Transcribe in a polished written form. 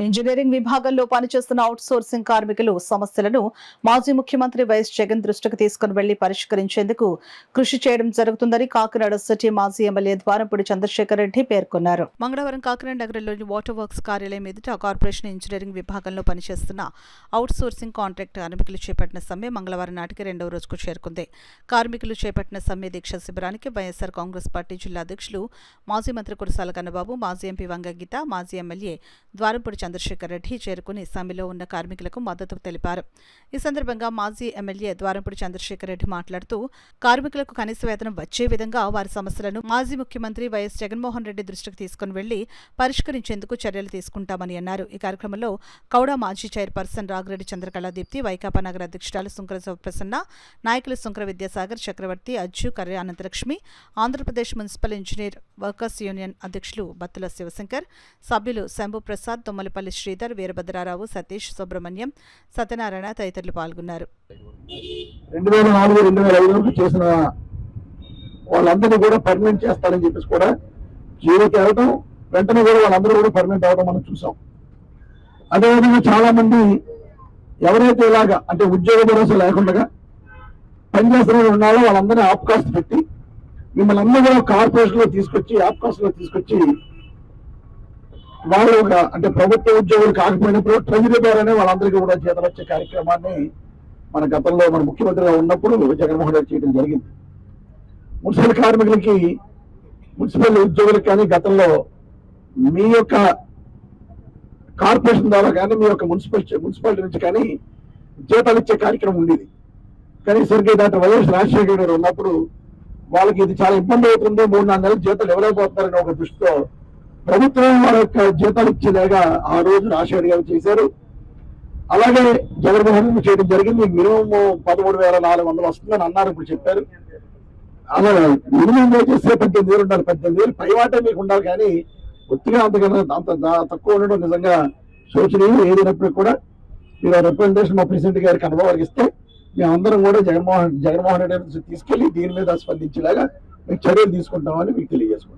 Engineering విభాగంలో పనిచేస్తున్న out sourcing కార్మికులు సమస్యలను మాజీ ముఖ్యమంత్రి వైఎస్ జగన్ దృష్టికి తీసుకుని వెళ్లి పరిష్కరించేందుకు కృషి చేయడం జరుగుతుందని కాకినాడ సిటీ మాజీ ఎమ్మెల్యే ద్వారంపూడి చంద్రశేఖర్ రెడ్డి పేర్కొన్నారు. మంగళవారం కాకినాడ నగరంలోని వాటర్ వర్క్స్ కార్యాలయం ఎదుట కార్పొరేషన్ ఇంజనీరింగ్ విభాగంలో పనిచేస్తున్న అవుట్ సోర్సింగ్ కాంట్రాక్ట్ కార్మికులు చేపట్టిన సమ్మె మంగళవారం నాటికి 2వ రోజుకు చేరుకుంది. కార్మికులు చేపట్టిన సమ్మె దీక్ష శిబిరానికి వైఎస్ఆర్ కాంగ్రెస్ పార్టీ జిల్లా అధ్యక్షులు మాజీ మంత్రి కురసాల కన్నబాబు, మాజీ ఎంపీ వంగగీత, మాజీ ఎమ్మెల్యే ద్వారంపూడి చంద్రశేఖర్ రెడ్డి చేరుకుని సమ్మెలో ఉన్న కార్మికులకు మద్దతు తెలిపారు. ఈ సందర్భంగా మాజీ ఎమ్మెల్యే ద్వారంపూడి చంద్రశేఖర్ రెడ్డి మాట్లాడుతూ కార్మికులకు కనీస వేతనం వచ్చే విధంగా వారి సమస్యలను మాజీ ముఖ్యమంత్రి వైఎస్ జగన్మోహన్ రెడ్డి దృష్టికి తీసుకుని వెళ్లి పరిష్కరించేందుకు చర్యలు తీసుకుంటామని అన్నారు. ఈ కార్యక్రమంలో కౌడ మాజీ చైర్పర్సన్ రాగిరెడ్డి చంద్రకళాదీప్తి, వైకాపా నగర అధ్యక్షురాలు సుంకర శివప్రసన్న, నాయకులు Sunkara Vidyasagar, Chakravarthi, Ajju, Karya Anantalakshmi, Andhra Pradesh municipal engineer workers union అధ్యక్షులు బత్తుల శివశంకర్, సభ్యులు శంభు ప్రసాద్, తొమ్మలపల్లి శ్రీధర్, వీరభద్రారావు, సతీష్, సుబ్రహ్మణ్యం, సత్యనారాయణ తదితరులు పాల్గొన్నారు. 2004-2005 వరకు చేసిన వాళ్ళందరినీ కూడా పర్మనెంట్ చేస్తారని చెప్పేసి కూడా జీవోకి వెళ్ళడం, వెంటనే కూడా వాళ్ళందరూ కూడా పర్మనెంట్ అవడం మనం చూసాం. అదేవిధంగా చాలా మంది ఎవరైతే ఇలాగా అంటే ఉద్యోగ భరోసా లేకుండా పనిచేస్తున్న ఉన్నారో వాళ్ళందరినీ ఆప్ కాస్ట్ పెట్టి మిమ్మల్ని అందరూ కూడా కార్పొరేషన్ లో తీసుకొచ్చి ఆప్ కాస్ట్ లో తీసుకొచ్చి వాళ్ళు అంటే ప్రభుత్వ ఉద్యోగులు కాకపోయినప్పుడు ట్రెజరీ ద్వారానే వాళ్ళందరికీ కూడా జీతాలు వచ్చే కార్యక్రమాన్ని మన గతంలో మన ముఖ్యమంత్రిగా ఉన్నప్పుడు జగన్మోహన్ రెడ్డి చేయడం జరిగింది. మున్సిపల్ కార్మికులకి, మున్సిపల్ ఉద్యోగులకు కానీ గతంలో మీ యొక్క కార్పొరేషన్ ద్వారా కానీ మీ యొక్క మున్సిపాలిటీ నుంచి కానీ జీతాలు ఇచ్చే కార్యక్రమం ఉండేది. కానీ సరిగ్గా డాక్టర్ వైఎస్ రాజశేఖర్ గారు ఉన్నప్పుడు వాళ్ళకి ఇది చాలా ఇబ్బంది అవుతుంది, 3-4 నెలలు జీతాలు ఇవ్వలేకపోతున్నారని ఒక దృష్టితో ప్రభుత్వం వాళ్ళ యొక్క జీతాలు ఇచ్చేలాగా ఆ రోజు రాజశేఖర్ గారు చేశారు. అలాగే జగన్మోహన్ రెడ్డి చేయడం జరిగింది. మినిమం 13,400 వస్తుందని అన్నారు, ఇప్పుడు చెప్పారు. అలా మినిమం చేస్తే 18,000 ఉండాలి, 18,000 పైవాటే మీకు ఉండాలి. కానీ ఒత్తిగా అంతకన్నా అంత తక్కువ ఉండడం నిజంగా శోచనీయం. ఏదైనప్పుడు కూడా మీరు రిప్రజెంటేషన్ మా ప్రెసిడెంట్ గారికి అనుభవానికి ఇస్తే మేమందరం కూడా జగన్మోహన్ రెడ్డి తీసుకెళ్లి దీని మీద స్పందించేలాగా మీకు చర్యలు తీసుకుంటామని మీకు తెలియజేసుకుంటాం.